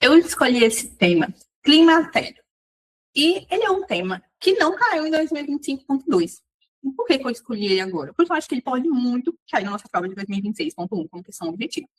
Eu escolhi esse tema, climatério. E ele é um tema que não caiu em 2025.2. Por que eu escolhi ele agora? Porque eu acho que ele pode muito cair na nossa prova de 2026.1 como questão objetiva.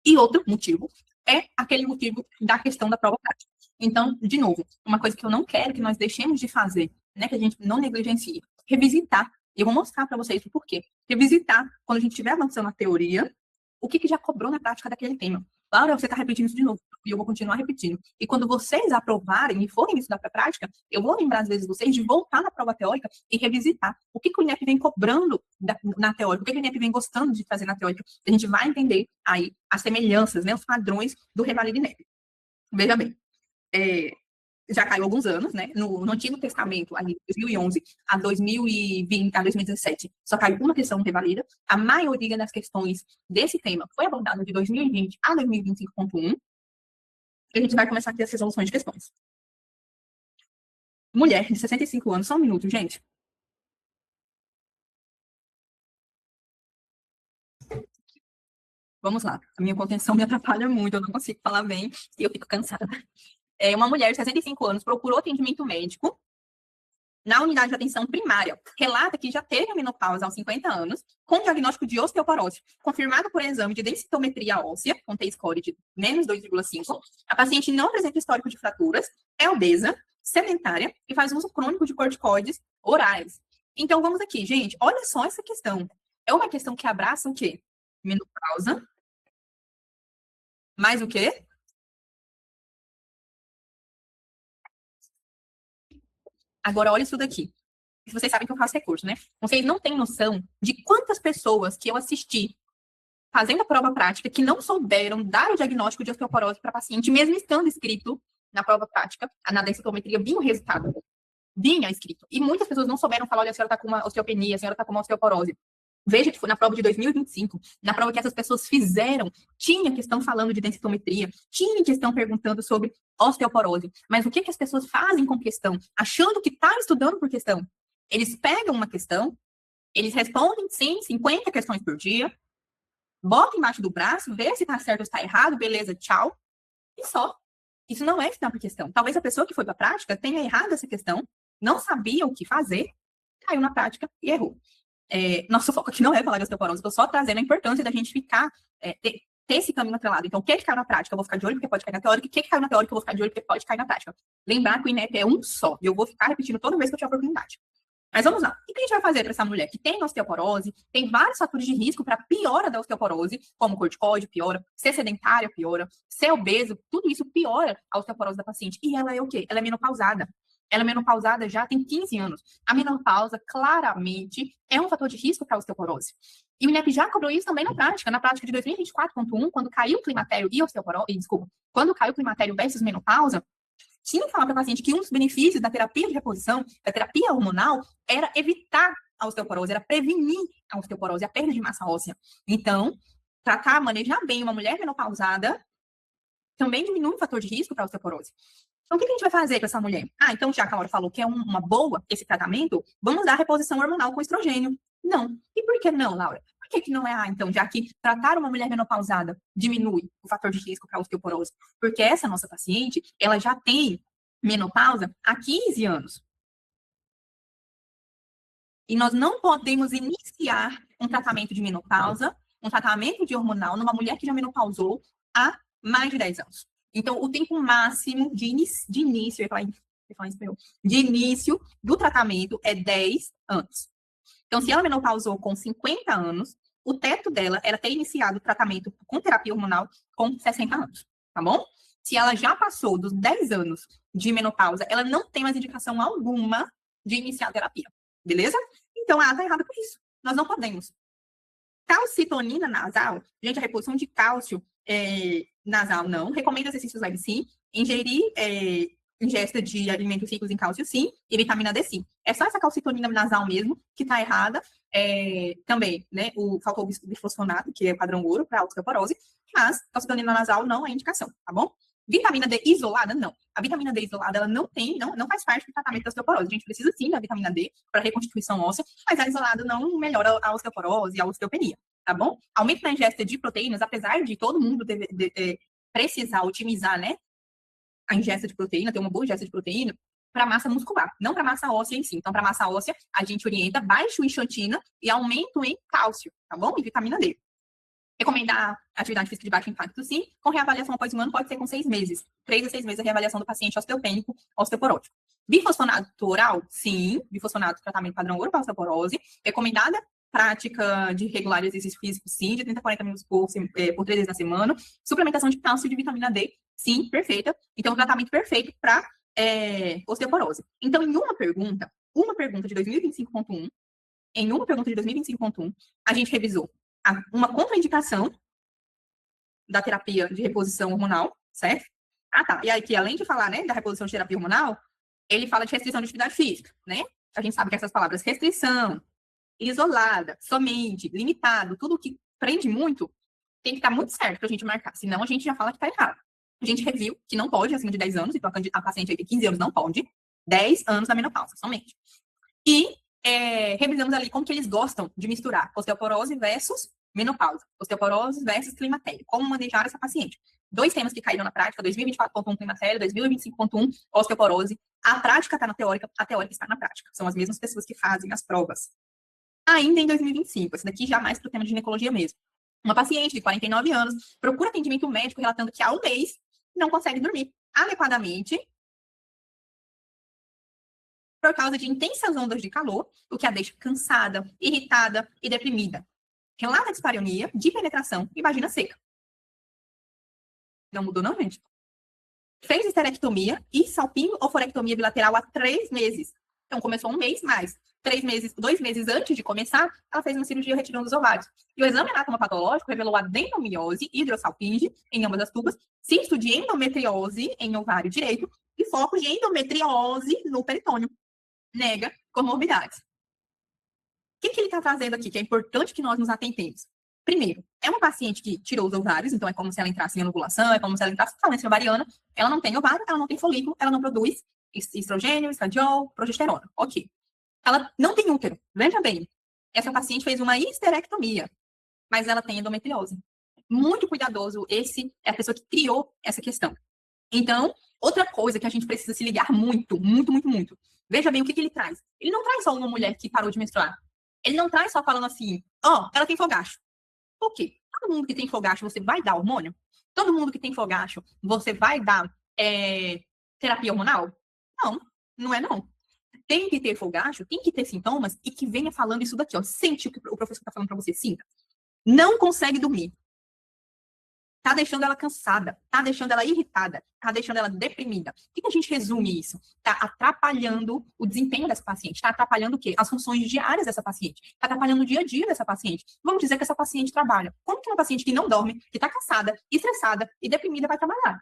E outro motivo é aquele motivo da questão da prova prática. Então, de novo, uma coisa que eu não quero que nós deixemos de fazer, né, que a gente não negligencie, revisitar. E eu vou mostrar para vocês o porquê. Revisitar, quando a gente estiver avançando na teoria, o que já cobrou na prática daquele tema. Laura, você está repetindo isso de novo, e eu vou continuar repetindo. E quando vocês aprovarem e forem estudar para a prática, eu vou lembrar, às vezes, vocês de voltar na prova teórica e revisitar o que o INEP vem cobrando na teórica, o que o INEP vem gostando de fazer na teórica. A gente vai entender aí as semelhanças, né, os padrões do Revalida INEP. Veja bem, já caiu alguns anos, né? No Antigo Testamento, ali, 2011 a 2020, a 2017, só caiu uma questão revalida. A maioria das questões desse tema foi abordada de 2020 a 2025.1. E a gente vai começar aqui as resoluções de questões. Mulher de 65 anos, só um minuto, gente. Vamos lá. A minha contenção me atrapalha muito, eu não consigo falar bem e eu fico cansada. Uma mulher de 65 anos procurou atendimento médico na unidade de atenção primária. Relata que já teve a menopausa aos 50 anos, com diagnóstico de osteoporose, confirmado por exame de densitometria óssea, com T-score de menos 2,5. A paciente não apresenta histórico de fraturas, é obesa, sedentária e faz uso crônico de corticoides orais. Então, vamos aqui, gente, olha só essa questão. É uma questão que abraça o quê? Menopausa. Mais o quê? Agora, olha isso daqui. Vocês sabem que eu faço recurso, né? Vocês não têm noção de quantas pessoas que eu assisti fazendo a prova prática que não souberam dar o diagnóstico de osteoporose para paciente, mesmo estando escrito na prova prática, na densitometria, vinha o resultado. Vinha escrito. E muitas pessoas não souberam falar, olha, a senhora está com uma osteopenia, a senhora está com uma osteoporose. Veja que foi na prova de 2025, na prova que essas pessoas fizeram, tinha questão falando de densitometria, tinha questão perguntando sobre osteoporose. Mas o que as pessoas fazem com questão? Achando que está estudando por questão. Eles pegam uma questão, eles respondem, sim, 50 questões por dia, botam embaixo do braço, vê se está certo ou está errado, beleza, tchau, e só. Isso não é estudar por questão. Talvez a pessoa que foi para a prática tenha errado essa questão, não sabia o que fazer, caiu na prática e errou. Nosso foco aqui não é falar de osteoporose, estou só trazendo a importância da gente ficar, ter esse caminho atrelado. Então, o que caiu na prática, eu vou ficar de olho porque pode cair na teórica, o que caiu na teórica, eu vou ficar de olho porque pode cair na prática. Lembrar que o INEP é um só, e eu vou ficar repetindo toda vez que eu tiver oportunidade. Mas vamos lá. O que a gente vai fazer para essa mulher que tem osteoporose, tem vários fatores de risco para piora da osteoporose, como corticoide, piora, ser sedentária, piora, ser obeso, tudo isso piora a osteoporose da paciente. E ela é o quê? Ela é menopausada. Ela é menopausada já tem 15 anos. A menopausa, claramente, é um fator de risco para a osteoporose. E o INEP já cobrou isso também na prática de 2024.1, quando caiu o climatério e osteoporose, quando caiu o climatério versus menopausa, tinha que falar para o paciente que um dos benefícios da terapia de reposição, da terapia hormonal, era evitar a osteoporose, era prevenir a osteoporose, a perda de massa óssea. Então, tratar, manejar bem uma mulher menopausada também diminui o fator de risco para a osteoporose. Então, o que a gente vai fazer com essa mulher? Então, já que a Laura falou que é uma boa esse tratamento, vamos dar reposição hormonal com estrogênio. Não. E por que não, Laura? Por que não é então, já que tratar uma mulher menopausada diminui o fator de risco para a osteoporose? Porque essa nossa paciente, ela já tem menopausa há 15 anos. E nós não podemos iniciar um tratamento de menopausa, um tratamento de hormonal numa mulher que já menopausou há mais de 10 anos. Então, o tempo máximo de início do tratamento é 10 anos. Então, se ela menopausou com 50 anos, o teto dela era ter iniciado o tratamento com terapia hormonal com 60 anos, tá bom? Se ela já passou dos 10 anos de menopausa, ela não tem mais indicação alguma de iniciar a terapia, beleza? Então, ela tá errada por isso. Nós não podemos. Calcitonina nasal, gente, a reposição de cálcio nasal não. Recomendo exercícios leves sim. Ingerir ingesta de alimentos ricos em cálcio sim. E vitamina D sim. É só essa calcitonina nasal mesmo que tá errada. Também, né, faltou o bisfosfonato, que é padrão ouro para osteoporose. Mas calcitonina nasal não é indicação, tá bom? Vitamina D isolada, não. A vitamina D isolada, ela não faz parte do tratamento da osteoporose. A gente precisa sim da vitamina D para reconstituição óssea, mas a isolada não melhora a osteoporose e a osteopenia, tá bom? Aumento na ingesta de proteínas, apesar de todo mundo precisar otimizar, né, a ingesta de proteína, ter uma boa ingesta de proteína, para massa muscular, não para massa óssea em si. Então, para massa óssea, a gente orienta baixo em xantina e aumento em cálcio, tá bom? E vitamina D. Recomendar atividade física de baixo impacto, sim. Com reavaliação após um ano, pode ser com 6 meses. 3 a 6 meses a reavaliação do paciente osteopênico, osteoporótico. Bifosfonato oral, sim. Bifosfonato, tratamento padrão ouro para osteoporose. Recomendada prática de regular exercício físico, sim, de 30 a 40 minutos por 3 vezes na semana. Suplementação de cálcio e de vitamina D, sim, perfeita. Então, o tratamento perfeito para osteoporose. Então, em uma pergunta de 2025.1, a gente revisou uma contraindicação da terapia de reposição hormonal, certo? Ah, tá. E aí, que além de falar, né, da reposição de terapia hormonal, ele fala de restrição de atividade física, né? A gente sabe que essas palavras restrição, isolada, somente, limitado, tudo que prende muito, tem que estar muito certo para a gente marcar. Senão, a gente já fala que está errado. A gente reviu que não pode, acima de 10 anos, então a paciente aí tem 15 anos, não pode. 10 anos da menopausa, somente. E revisamos ali como que eles gostam de misturar osteoporose versus menopausa, osteoporose versus climatério, como manejar essa paciente. 2 temas que caíram na prática, 2024.1 climatério, 2025.1 osteoporose. A prática está na teórica, a teórica está na prática. São as mesmas pessoas que fazem as provas. Ainda em 2025, esse daqui já mais para o tema de ginecologia mesmo. Uma paciente de 49 anos procura atendimento médico relatando que há um mês não consegue dormir adequadamente por causa de intensas ondas de calor, o que a deixa cansada, irritada e deprimida. Relata dispareunia, penetração e vagina seca. Não mudou não, gente? Fez esterectomia e salpingo-oforectomia bilateral há 3 meses. Então, começou um mês mais. 2 meses antes de começar, ela fez uma cirurgia retirando os ovários. E o exame anatomopatológico revelou adenomiose hidrossalpinge em ambas as tubas, cisto de endometriose em ovário direito e foco de endometriose no peritônio. Nega comorbidades. O que ele está trazendo aqui, que é importante que nós nos atentemos? Primeiro, é uma paciente que tirou os ovários, então é como se ela entrasse em ovulação, é como se ela entrasse em falência ovariana. Ela não tem ovário, ela não tem folículo, ela não produz estrogênio, estradiol, progesterona. Ok. Ela não tem útero. Veja bem, essa paciente fez uma histerectomia, mas ela tem endometriose. Muito cuidadoso, esse é a pessoa que criou essa questão. Então, outra coisa que a gente precisa se ligar muito, muito, muito, muito. Veja bem o que ele traz. Ele não traz só uma mulher que parou de menstruar. Ele não traz só falando assim, ela tem fogacho. Por quê? Todo mundo que tem fogacho, você vai dar hormônio? Todo mundo que tem fogacho, você vai dar terapia hormonal? Não, não é não. Tem que ter fogacho, tem que ter sintomas e que venha falando isso daqui, Sente o que o professor está falando para você, sinta. Não consegue dormir. Tá deixando ela cansada, tá deixando ela irritada, tá deixando ela deprimida. O que a gente resume isso? Tá atrapalhando o desempenho dessa paciente, tá atrapalhando o quê? As funções diárias dessa paciente, tá atrapalhando o dia a dia dessa paciente. Vamos dizer que essa paciente trabalha. Como que uma paciente que não dorme, que tá cansada, estressada e deprimida vai trabalhar?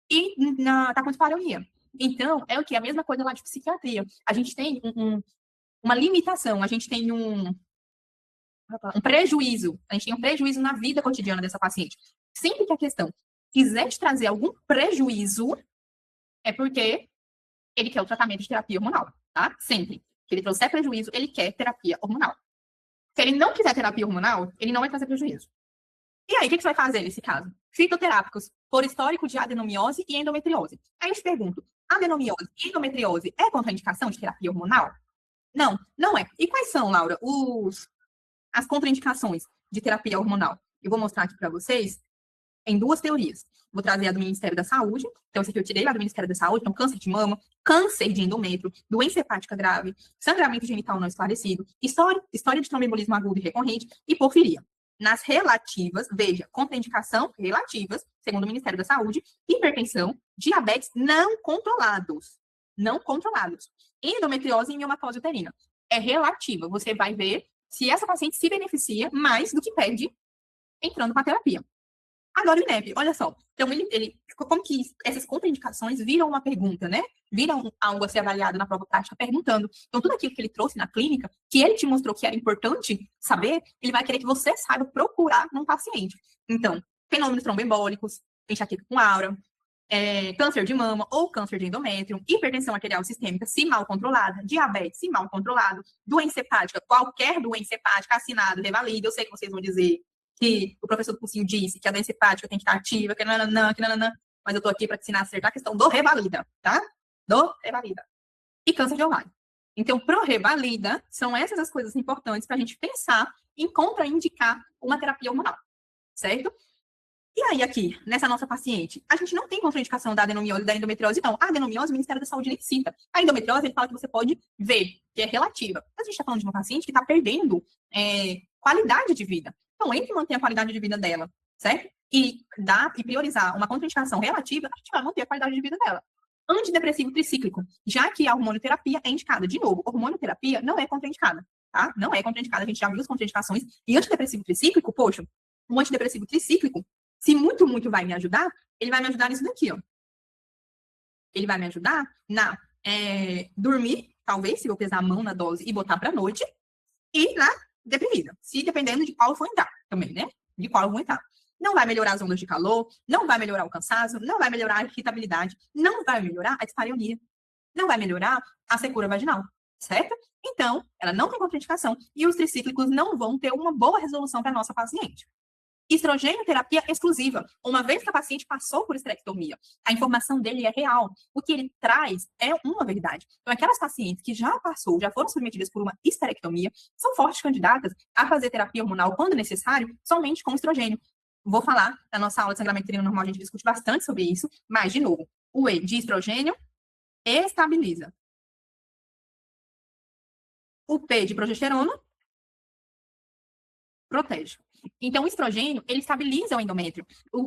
E tá com dispareunia. Então, é o que? A mesma coisa lá de psiquiatria. A gente tem uma limitação, a gente tem um prejuízo. A gente tem um prejuízo na vida cotidiana dessa paciente. Sempre que a questão quiser te trazer algum prejuízo, é porque ele quer o tratamento de terapia hormonal, tá? Sempre. Se ele trouxer prejuízo, ele quer terapia hormonal. Se ele não quiser terapia hormonal, ele não vai trazer prejuízo. E aí, o que você vai fazer nesse caso? Fitoterápicos, por histórico de adenomiose e endometriose. Aí eu te pergunto, adenomiose e endometriose é contraindicação de terapia hormonal? Não, não é. E quais são, Laura, as contraindicações de terapia hormonal? Eu vou mostrar aqui para vocês em 2 teorias. Vou trazer a do Ministério da Saúde. Então, essa aqui eu tirei lá do Ministério da Saúde. Então, câncer de mama, câncer de endométrio, doença hepática grave, sangramento genital não esclarecido, história de tromboembolismo agudo e recorrente e porfiria. Nas relativas, veja, contraindicação relativas, segundo o Ministério da Saúde, hipertensão, diabetes não controlados. Não controlados. Endometriose e miomatose uterina. É relativa. Você vai ver se essa paciente se beneficia mais do que perde entrando com a terapia. Agora o INEP, olha só. Então, como que essas contraindicações viram uma pergunta, né? Viram algo a ser avaliado na prova prática, perguntando. Então, tudo aquilo que ele trouxe na clínica, que ele te mostrou que era importante saber, ele vai querer que você saiba procurar num paciente. Então, fenômenos tromboembólicos, enxaqueca com aura, câncer de mama ou câncer de endométrio, hipertensão arterial sistêmica, se mal controlada, diabetes, se mal controlado, doença hepática, qualquer doença hepática assinado, revalida. Eu sei que vocês vão dizer que o professor do cursinho disse que a doença hepática tem que estar ativa, que nananã, que nananã. mas eu tô aqui para te ensinar a acertar a questão do revalida, tá? Do revalida. E câncer de ovário. Então, pro revalida, são essas as coisas importantes para a gente pensar em contraindicar uma terapia hormonal, certo? E aí, aqui, nessa nossa paciente, a gente não tem contraindicação da adenomiose e da endometriose, não. A adenomiose, o Ministério da Saúde nem cita. A endometriose, ele fala que você pode ver, que é relativa. Mas a gente está falando de uma paciente que está perdendo qualidade de vida. Então, entre manter a qualidade de vida dela, certo? E priorizar uma contraindicação relativa, a gente vai manter a qualidade de vida dela. Antidepressivo tricíclico, já que a hormonioterapia é indicada. De novo, hormonioterapia não é contraindicada, tá? Não é contraindicada, a gente já viu as contraindicações. E antidepressivo tricíclico, poxa, um antidepressivo tricíclico, se muito, muito vai me ajudar, ele vai me ajudar nisso daqui, ó. Ele vai me ajudar na dormir, talvez, se eu pesar a mão na dose e botar pra noite, e na deprimida, se dependendo de qual eu for entrar também, né? De qual eu vou entrar. Não vai melhorar as ondas de calor, não vai melhorar o cansaço, não vai melhorar a irritabilidade, não vai melhorar a dispareunia, não vai melhorar a secura vaginal, certo? Então, ela não tem contraindicação e os tricíclicos não vão ter uma boa resolução para nossa paciente. Estrogênio terapia exclusiva. Uma vez que a paciente passou por esterectomia, a informação dele é real. O que ele traz é uma verdade. Então, aquelas pacientes que já foram submetidas por uma esterectomia, são fortes candidatas a fazer terapia hormonal, quando necessário, somente com estrogênio. Vou falar na nossa aula de sangramento uterino normal, a gente discute bastante sobre isso, mas, de novo, o E de estrogênio estabiliza. O P de progesterona protege. Então, o estrogênio, ele estabiliza o endométrio.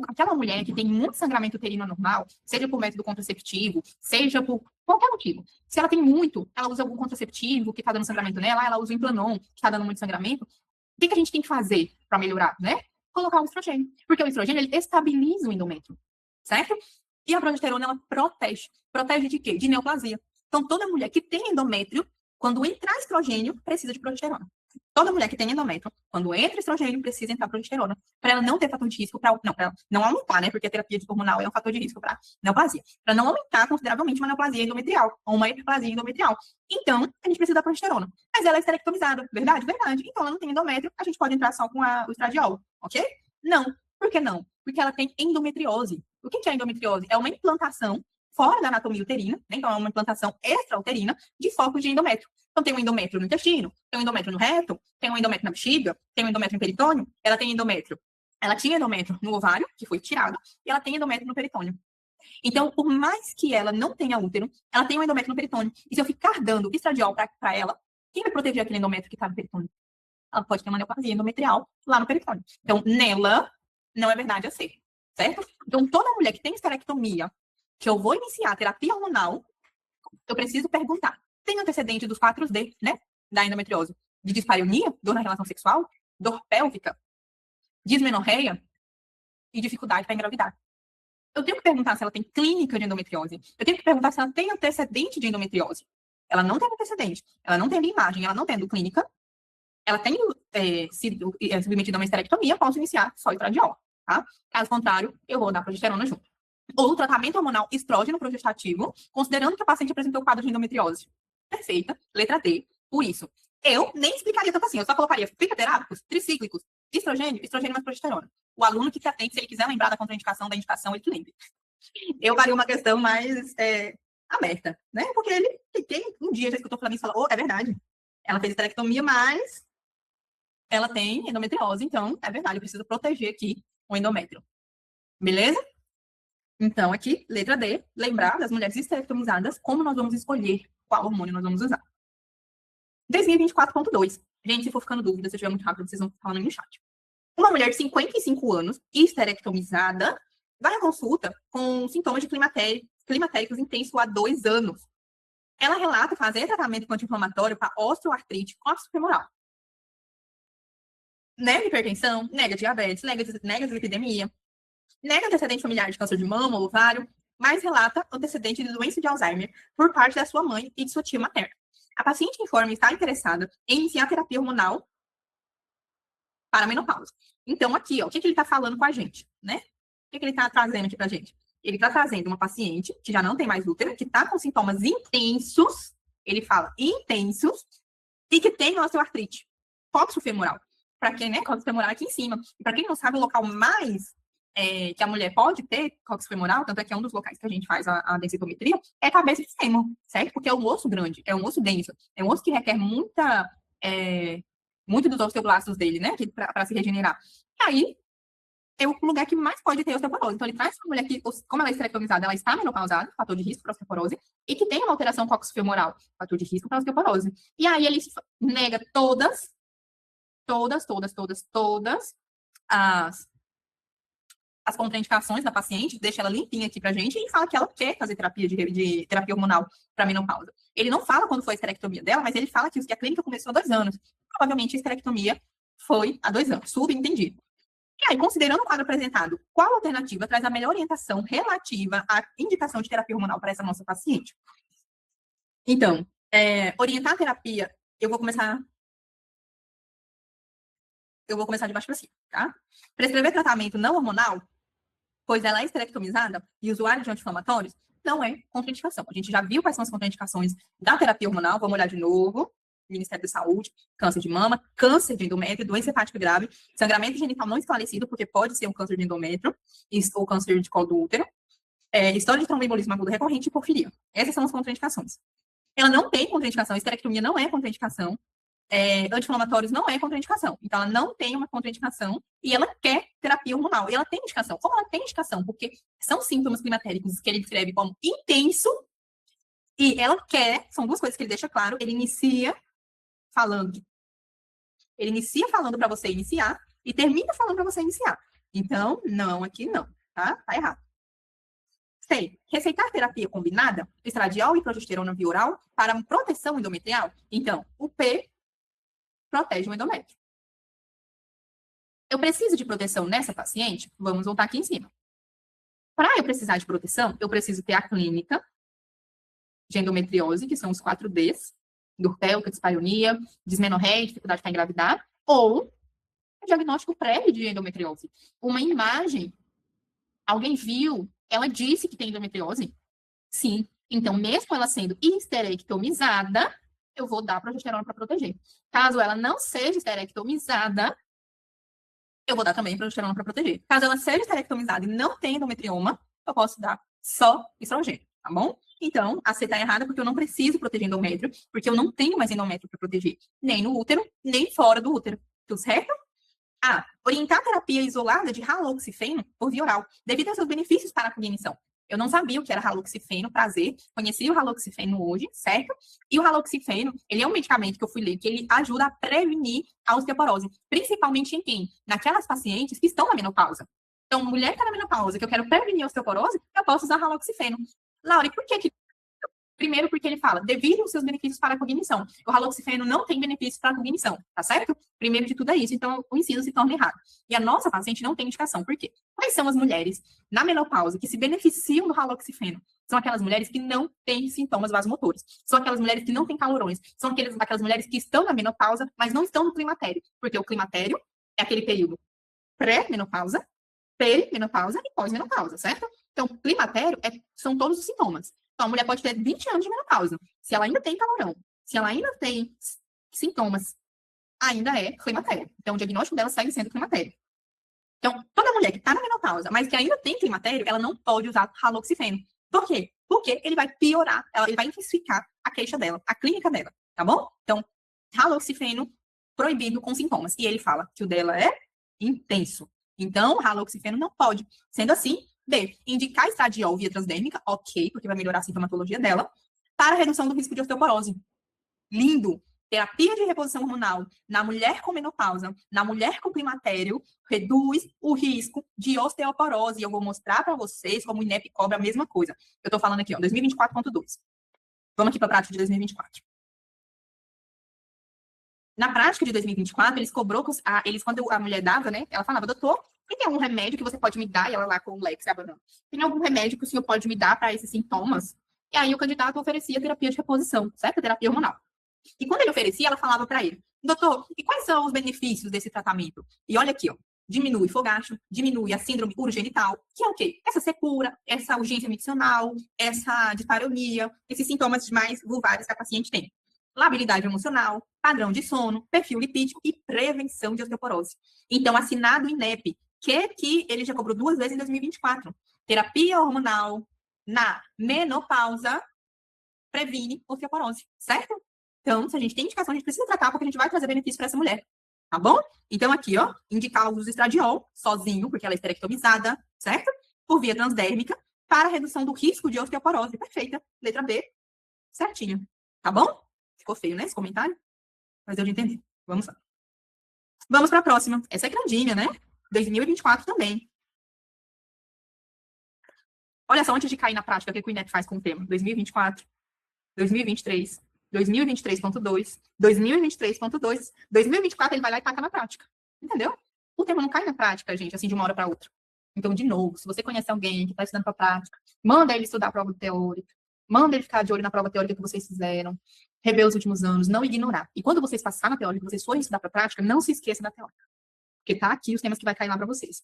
Aquela mulher que tem muito sangramento uterino anormal, seja por método contraceptivo, seja por qualquer motivo. Se ela tem muito, ela usa algum contraceptivo que está dando sangramento nela, ela usa o Implanon, que está dando muito sangramento. O que a gente tem que fazer para melhorar, né? Colocar o estrogênio. Porque o estrogênio, ele estabiliza o endométrio, certo? E a progesterona, ela protege. Protege de quê? De neoplasia. Então, toda mulher que tem endométrio, quando entrar estrogênio, precisa de progesterona. Toda mulher que tem endométrio, quando entra estrogênio, precisa entrar progesterona, para ela não ter fator de risco, para não aumentar, né? Porque a terapia hormonal é um fator de risco para neoplasia. Para não aumentar consideravelmente uma neoplasia endometrial, ou uma hiperplasia endometrial. Então, a gente precisa da progesterona. Mas ela é esterectomizada, verdade? Verdade. Então, ela não tem endométrio, a gente pode entrar só com o estradiol, ok? Não. Por que não? Porque ela tem endometriose. O que é endometriose? É uma implantação fora da anatomia uterina, né? Então é uma implantação extrauterina de focos de endométrio. Então tem um endométrio no intestino, tem um endométrio no reto, tem um endométrio na bexiga, tem um endométrio no peritônio, ela tem endométrio. Ela tinha endométrio no ovário, que foi tirado, e ela tem endométrio no peritônio. Então, por mais que ela não tenha útero, ela tem um endométrio no peritônio. E se eu ficar dando estradiol para ela, quem vai proteger aquele endométrio que está no peritônio? Ela pode ter uma neoplasia endometrial lá no peritônio. Então, nela, não é verdade a ser, certo? Então, toda mulher que tem esterectomia, que eu vou iniciar a terapia hormonal, eu preciso perguntar: tem antecedente dos 4D, né? Da endometriose? De dispareunia, dor na relação sexual, dor pélvica, dismenorreia e dificuldade para engravidar. Eu tenho que perguntar se ela tem clínica de endometriose. Eu tenho que perguntar se ela tem antecedente de endometriose. Ela não tem antecedente, ela não tem imagem, ela não tem clínica, ela tem submetida a uma esterectomia, posso iniciar só estradiol, tá? Caso contrário, eu vou dar progesterona junto. Ou tratamento hormonal estrógeno progestativo, considerando que a paciente apresentou quadro de endometriose. Perfeita, letra D. Por isso, eu nem explicaria tanto assim, eu só colocaria fitoterápicos, tricíclicos, estrogênio mais progesterona. O aluno que atende, se ele quiser lembrar da contraindicação da indicação, ele que lembre. Eu faria uma questão mais aberta, né? Porque ele tem um dia já escutou falando isso e falou: é verdade. Ela fez esterectomia, mas ela tem endometriose, então é verdade, eu preciso proteger aqui o endométrio. Beleza? Então, aqui, letra D, lembrar das mulheres esterectomizadas, como nós vamos escolher qual hormônio nós vamos usar. 2024.2. Gente, se for ficando dúvida, se eu estiver muito rápido, vocês vão falando no chat. Uma mulher de 55 anos, esterectomizada, vai à consulta com sintomas de climatéricos intensos há 2 anos. Ela relata fazer tratamento anti-inflamatório para osteoartrite femoral. Nega hipertensão, nega diabetes, nega dislipidemia, nega antecedente familiar de câncer de mama ou ovário, mas relata antecedente de doença de Alzheimer por parte da sua mãe e de sua tia materna. A paciente informa estar interessada em iniciar terapia hormonal para a menopausa. Então, aqui, ó, o que ele está falando com a gente, né? O que ele está trazendo aqui para a gente? Ele está trazendo uma paciente que já não tem mais útero, que está com sintomas intensos, ele fala intensos, e que tem osteoartrite coxofemoral. Para quem, né? Coxofemoral aqui em cima. E para quem não sabe, o local mais que a mulher pode ter cóccix femoral, tanto é que é um dos locais que a gente faz a densitometria, é a cabeça de fêmur, certo? Porque é um osso grande, é um osso denso, é um osso que requer muito dos osteoblastos dele, né, para se regenerar. E aí, é o lugar que mais pode ter osteoporose. Então, ele traz uma mulher que, como ela é esterectomizada, ela está menopausada, fator de risco para osteoporose, e que tem uma alteração cóccix-femoral, fator de risco para osteoporose. E aí, ele nega todas as contraindicações da paciente, deixa ela limpinha aqui pra gente e fala que ela quer fazer terapia de terapia hormonal para menopausa. Ele não fala quando foi a esterectomia dela, mas ele fala que a clínica começou há 2 anos. Provavelmente a esterectomia foi há 2 anos, subentendido. E aí, considerando o quadro apresentado, qual alternativa traz a melhor orientação relativa à indicação de terapia hormonal para essa nossa paciente? Então, orientar a terapia, eu vou começar de baixo para cima, tá? Prescrever tratamento não hormonal, pois ela é esterectomizada e usuária de anti-inflamatórios, não é contraindicação. A gente já viu quais são as contraindicações da terapia hormonal, vamos olhar de novo. Ministério da Saúde, câncer de mama, câncer de endométrio, doença hepática grave, sangramento genital não esclarecido, porque pode ser um câncer de endométrio ou câncer de colo do útero, história de tromboembolismo agudo recorrente e porfiria. Essas são as contraindicações. Ela não tem contraindicação, esterectomia não é contraindicação, anti-inflamatórios não é contraindicação. Então, ela não tem uma contraindicação e ela quer terapia hormonal. E ela tem indicação. Como ela tem indicação? Porque são sintomas climatéricos que ele descreve como intenso e ela quer, são 2 coisas que ele deixa claro, ele inicia falando para você iniciar e termina falando para você iniciar. Então, não, aqui não, tá? Tá errado. C. Receitar terapia combinada, estradiol e progesterona via oral para proteção endometrial. Então, o P protege o endométrio. Eu preciso de proteção nessa paciente? Vamos voltar aqui em cima. Para eu precisar de proteção, eu preciso ter a clínica de endometriose, que são os 4 Ds, endurpelca, dispareunia, dismenorreia, dificuldade para engravidar, ou o diagnóstico prévio de endometriose. Uma imagem, alguém viu, ela disse que tem endometriose? Sim. Então, mesmo ela sendo esterectomizada, eu vou dar progesterona para proteger. Caso ela não seja esterectomizada, eu vou dar também progesterona para proteger. Caso ela seja esterectomizada e não tenha endometrioma, eu posso dar só estrogênio, tá bom? Então, a C tá errada porque eu não preciso proteger endométrio, porque eu não tenho mais endométrio para proteger, nem no útero, nem fora do útero. Tudo certo? A. Orientar a terapia isolada de haloxifeno por via oral, devido aos seus benefícios para a cognição. Eu não sabia o que era haloxifeno, prazer, conheci o haloxifeno hoje, certo? E o haloxifeno, ele é um medicamento que eu fui ler, que ele ajuda a prevenir a osteoporose, principalmente em quem? Naquelas pacientes que estão na menopausa. Então, mulher que está na menopausa, que eu quero prevenir a osteoporose, eu posso usar haloxifeno. Laura, e por que Primeiro, porque ele fala, devido aos seus benefícios para a cognição. O haloxifeno não tem benefícios para a cognição, tá certo? Primeiro de tudo é isso, então o ensino se torna errado. E a nossa paciente não tem indicação. Por quê? Quais são as mulheres na menopausa que se beneficiam do haloxifeno? São aquelas mulheres que não têm sintomas vasomotores. São aquelas mulheres que não têm calorões. São aquelas mulheres que estão na menopausa, mas não estão no climatério. Porque o climatério é aquele período pré-menopausa, perimenopausa e pós-menopausa, certo? Então, climatério são todos os sintomas. Então, a mulher pode ter 20 anos de menopausa. Se ela ainda tem calorão, se ela ainda tem sintomas, ainda é climatério. Então, o diagnóstico dela segue sendo climatério. Então, toda mulher que está na menopausa, mas que ainda tem climatério, ela não pode usar haloxifeno. Por quê? Porque ele vai piorar, ele vai intensificar a queixa dela, a clínica dela, tá bom? Então, haloxifeno proibido com sintomas. E ele fala que o dela é intenso. Então, haloxifeno não pode. Sendo assim, B. Indicar estradiol via transdérmica, ok, porque vai melhorar a sintomatologia dela, para a redução do risco de osteoporose. Lindo! Terapia de reposição hormonal na mulher com menopausa, na mulher com climatério, reduz o risco de osteoporose. E eu vou mostrar para vocês como o INEP cobra a mesma coisa. Eu estou falando aqui, ó, 2024.2. Vamos aqui para a prática de 2024. Na prática de 2024, eles cobrou, quando a mulher dava, né, ela falava, doutor, tem algum remédio que você pode me dar? E ela lá com o Lex abanando. Tem algum remédio que o senhor pode me dar para esses sintomas? E aí o candidato oferecia terapia de reposição, certo? Terapia hormonal. E quando ele oferecia, ela falava para ele, doutor, e quais são os benefícios desse tratamento? E olha aqui, ó, diminui fogacho, diminui a síndrome urogenital, que é o quê? Essa secura, essa urgência miccional, essa dispareunia, esses sintomas mais vulvares que a paciente tem. Labilidade emocional, padrão de sono, perfil lipídico e prevenção de osteoporose. Então, assinado INEP, que ele já cobrou 2 vezes em 2024. Terapia hormonal na menopausa previne osteoporose, certo? Então, se a gente tem indicação, a gente precisa tratar, porque a gente vai trazer benefício para essa mulher, tá bom? Então, aqui, ó, indicar o uso de estradiol, sozinho, porque ela é esterectomizada, certo? Por via transdérmica, para redução do risco de osteoporose. Perfeita. Letra B, certinho. Tá bom? Ficou feio, né, esse comentário? Mas eu já entendi. Vamos lá. Vamos para a próxima. Essa é grandinha, né? 2024 também. Olha só, antes de cair na prática, o que o INEP faz com o tema? 2024, 2023, 2023.2, 2023.2, 2024 ele vai lá e taca na prática. Entendeu? O tema não cai na prática, gente, assim, de uma hora para outra. Então, de novo, se você conhece alguém que está estudando para prática, manda ele estudar a prova teórica, manda ele ficar de olho na prova teórica que vocês fizeram, rever os últimos anos, não ignorar. E quando vocês passarem na teórica, vocês forem estudar para prática, não se esqueça da teórica. Porque tá aqui os temas que vai cair lá para vocês.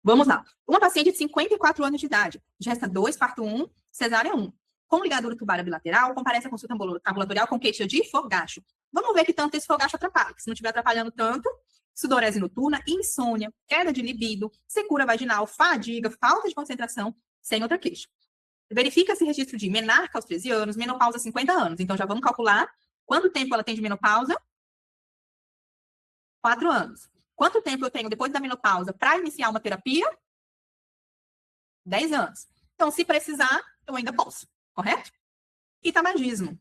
Vamos lá. Uma paciente de 54 anos de idade, gesta 2, parto 1, cesárea 1. Com ligadura tubária bilateral, comparece à consulta ambulatorial com queixa de fogacho. Vamos ver que tanto esse fogacho atrapalha. Se não estiver atrapalhando tanto, sudorese noturna, insônia, queda de libido, secura vaginal, fadiga, falta de concentração, sem outra queixa. Verifica-se registro de menarca aos 13 anos, menopausa 50 anos. Então, já vamos calcular quanto tempo ela tem de menopausa? 4 anos. Quanto tempo eu tenho depois da menopausa para iniciar uma terapia? 10 anos. Então, se precisar, eu ainda posso, correto? E tabagismo.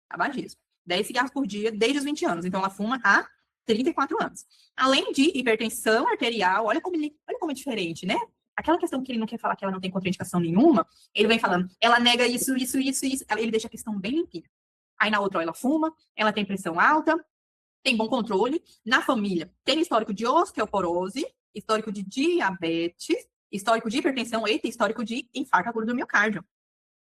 Tabagismo. 10 cigarros por dia desde os 20 anos. Então, ela fuma há 34 anos. Além de hipertensão arterial, olha como é diferente, né? Aquela questão que ele não quer falar que ela não tem contraindicação nenhuma, ele vem falando, ela nega isso. Ele deixa a questão bem limpinha. Aí na outra, ela fuma, ela tem pressão alta, tem bom controle. Na família, tem histórico de osteoporose, histórico de diabetes, histórico de hipertensão e histórico de infarto agudo do miocárdio.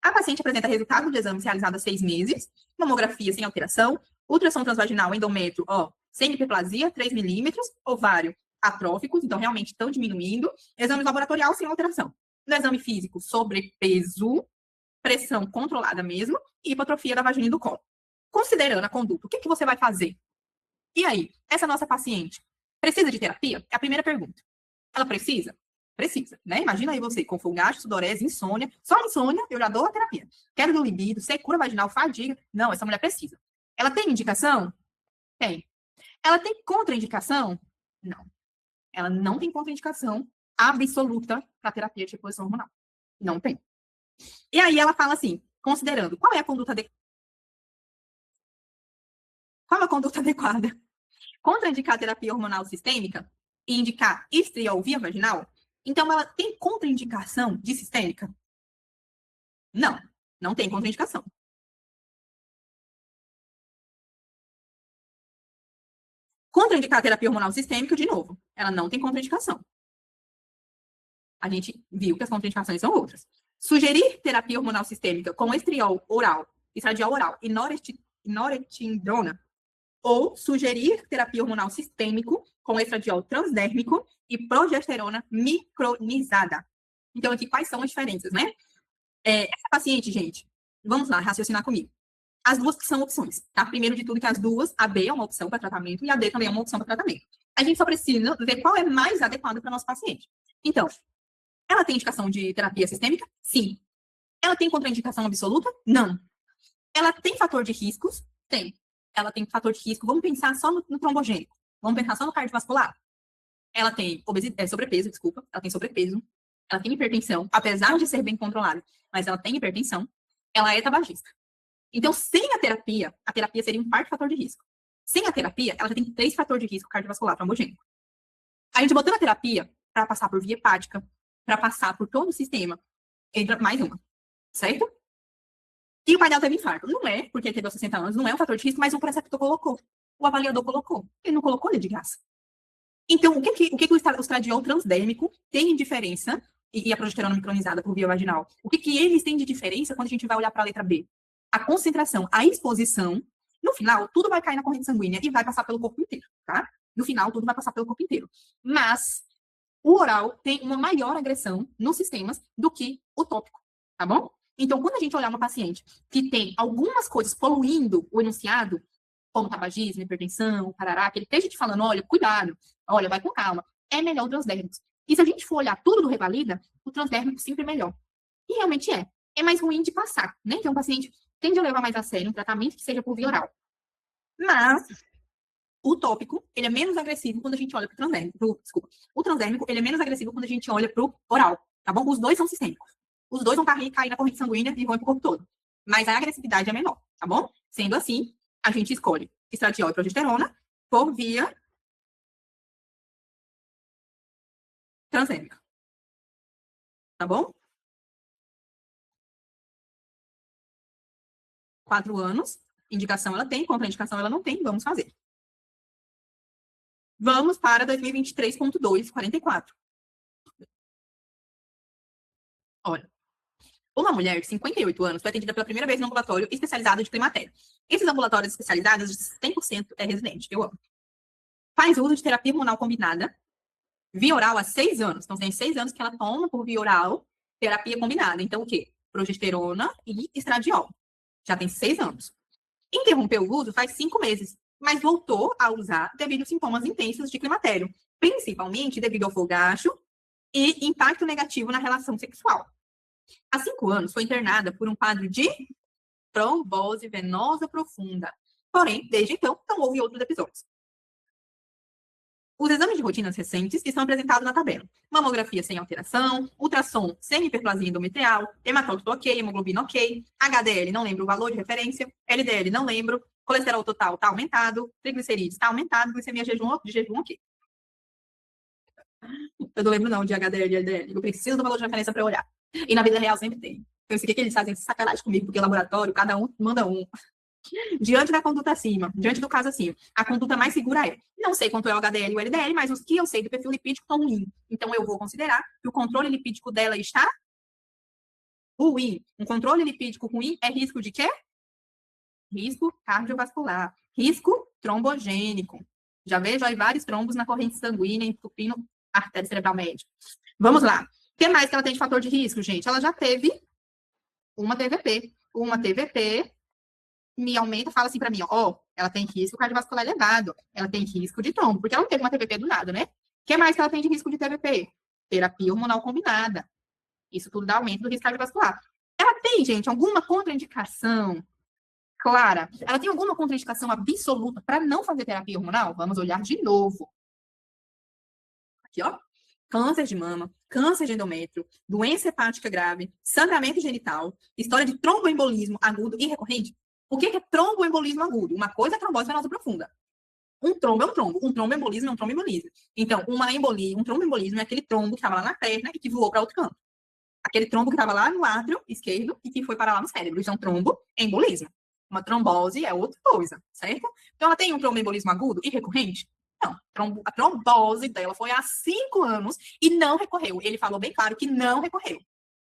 A paciente apresenta resultado de exames realizados há 6 meses, mamografia sem alteração, ultrassom transvaginal endométrio, sem hiperplasia, 3 milímetros, ovário atróficos, então realmente estão diminuindo, exame laboratorial sem alteração. No exame físico, sobrepeso, pressão controlada mesmo, e hipotrofia da vagina e do colo. Considerando a conduta, o que você vai fazer? E aí, essa nossa paciente precisa de terapia? É a primeira pergunta. Ela precisa? Precisa, né? Imagina aí você com fogacho, sudorese, insônia. Só insônia, eu já dou a terapia. Queda do libido, secura vaginal, fadiga. Não, essa mulher precisa. Ela tem indicação? Tem. Ela tem contraindicação? Não. Ela não tem contraindicação absoluta para terapia de reposição hormonal. Não tem. E aí ela fala assim, considerando qual é a conduta adequada? Qual a conduta adequada? Contraindicar a terapia hormonal sistêmica e indicar estriol via vaginal? Então, ela tem contraindicação de sistêmica? Não, não tem contraindicação. Contraindicar a terapia hormonal sistêmica, de novo, ela não tem contraindicação. A gente viu que as contraindicações são outras. Sugerir terapia hormonal sistêmica com estriol oral, estradiol oral e noretindona, ou sugerir terapia hormonal sistêmico com estradiol transdérmico e progesterona micronizada. Então, aqui, quais são as diferenças, né? Essa paciente, gente, vamos lá, raciocinar comigo. As duas são opções, tá? Primeiro de tudo que as duas, a B é uma opção para tratamento e a D também é uma opção para tratamento. A gente só precisa ver qual é mais adequado para nosso paciente. Então, ela tem indicação de terapia sistêmica? Sim. Ela tem contraindicação absoluta? Não. Ela tem fator de riscos? Tem. Ela tem fator de risco. Vamos pensar só no trombogênico. Vamos pensar só no cardiovascular. Ela tem sobrepeso, desculpa. Ela tem sobrepeso. Ela tem hipertensão, apesar de ser bem controlada, mas ela tem hipertensão. Ela é tabagista. Então, sem a terapia seria um quarto fator de risco. Sem a terapia, ela já tem 3 fatores de risco cardiovascular trombogênico. A gente botando a terapia para passar por via hepática, para passar por todo o sistema, entra mais uma, certo? E o pai dela teve infarto. Não é, porque ele teve aos 60 anos, não é um fator de risco, mas o preceptor colocou. O avaliador colocou. Ele não colocou ele de graça. Então, o que o estradiol transdérmico tem de diferença, e a progesterona micronizada por via vaginal? O que eles têm de diferença quando a gente vai olhar para a letra B? A concentração, a exposição, no final, tudo vai cair na corrente sanguínea e vai passar pelo corpo inteiro, tá? No final, tudo vai passar pelo corpo inteiro. Mas o oral tem uma maior agressão nos sistemas do que o tópico, tá bom? Então, quando a gente olhar uma paciente que tem algumas coisas poluindo o enunciado, como tabagismo, hipertensão, parará, que ele esteja te falando, olha, cuidado, olha, vai com calma. é melhor o transdérmico. E se a gente for olhar tudo do Revalida, o transdérmico sempre é melhor. E realmente é. É mais ruim de passar, né? Então o paciente tende a levar mais a sério um tratamento que seja por via oral. Mas o tópico, ele é menos agressivo quando a gente olha para o transdérmico. Desculpa. O transdérmico, ele é menos agressivo quando a gente olha para o oral, tá bom? Os dois são sistêmicos. Os dois vão cair na corrente sanguínea e vão para o corpo todo. Mas a agressividade é menor, tá bom? Sendo assim, a gente escolhe estradiol e progesterona por via transdérmica. Tá bom? 4 anos. Indicação ela tem, contraindicação ela não tem. Vamos fazer. Vamos para 2023.244. Olha. Uma mulher de 58 anos foi atendida pela primeira vez no ambulatório especializado de climatério. Esses ambulatórios especializados, 100% é residente. Eu amo. Faz uso de terapia hormonal combinada, via oral há 6 anos. Então, tem 6 anos que ela toma por via oral terapia combinada. Então, o quê? Progesterona e estradiol. Já tem 6 anos. Interrompeu o uso faz 5 meses, mas voltou a usar devido a sintomas intensos de climatério, principalmente devido ao fogacho e impacto negativo na relação sexual. Há 5 anos, foi internada por um quadro de trombose venosa profunda. Porém, desde então, não houve outros episódios. Os exames de rotinas recentes estão apresentados na tabela. Mamografia sem alteração, ultrassom sem hiperplasia endometrial, hematócrito ok, hemoglobina ok, HDL não lembro o valor de referência, LDL não lembro, colesterol total está aumentado, triglicerídeos está aumentado, glicemia de jejum ok. Eu não lembro não de HDL e LDL, eu preciso do valor de referência para olhar. E na vida real sempre tem. Eu sei que eles fazem sacanagem comigo, porque laboratório, cada um manda um. Diante da conduta acima, diante do caso acima, a conduta mais segura é: não sei quanto é o HDL e o LDL, mas os que eu sei do perfil lipídico estão ruins. Então, eu vou considerar que o controle lipídico dela está ruim. Um controle lipídico ruim é risco de quê? Risco cardiovascular. Risco trombogênico. Já vejo aí vários trombos na corrente sanguínea, entupindo a artéria cerebral média. Vamos lá. O que mais que ela tem de fator de risco, gente? Ela já teve uma TVP. Uma TVP me aumenta, fala assim para mim, ó, ela tem risco cardiovascular elevado, ela tem risco de trombo, porque ela não teve uma TVP do nada, né? O que mais que ela tem de risco de TVP? Terapia hormonal combinada. Isso tudo dá aumento do risco cardiovascular. Ela tem, gente, alguma contraindicação clara? Ela tem alguma contraindicação absoluta para não fazer terapia hormonal? Vamos olhar de novo. Aqui, ó. Câncer de mama, câncer de endométrio, doença hepática grave, sangramento genital, história de tromboembolismo agudo e recorrente. O que é tromboembolismo agudo? Uma coisa é trombose venosa profunda. Um trombo é um trombo. Um tromboembolismo é um tromboembolismo. Então, uma embolia, um tromboembolismo é aquele trombo que estava lá na perna e que voou para outro canto. Aquele trombo que estava lá no átrio esquerdo e que foi parar lá no cérebro. Isso é um tromboembolismo. Uma trombose é outra coisa, certo? Então, ela tem um tromboembolismo agudo e recorrente? Não. A trombose dela foi há 5 anos e não recorreu. Ele falou bem claro que não recorreu.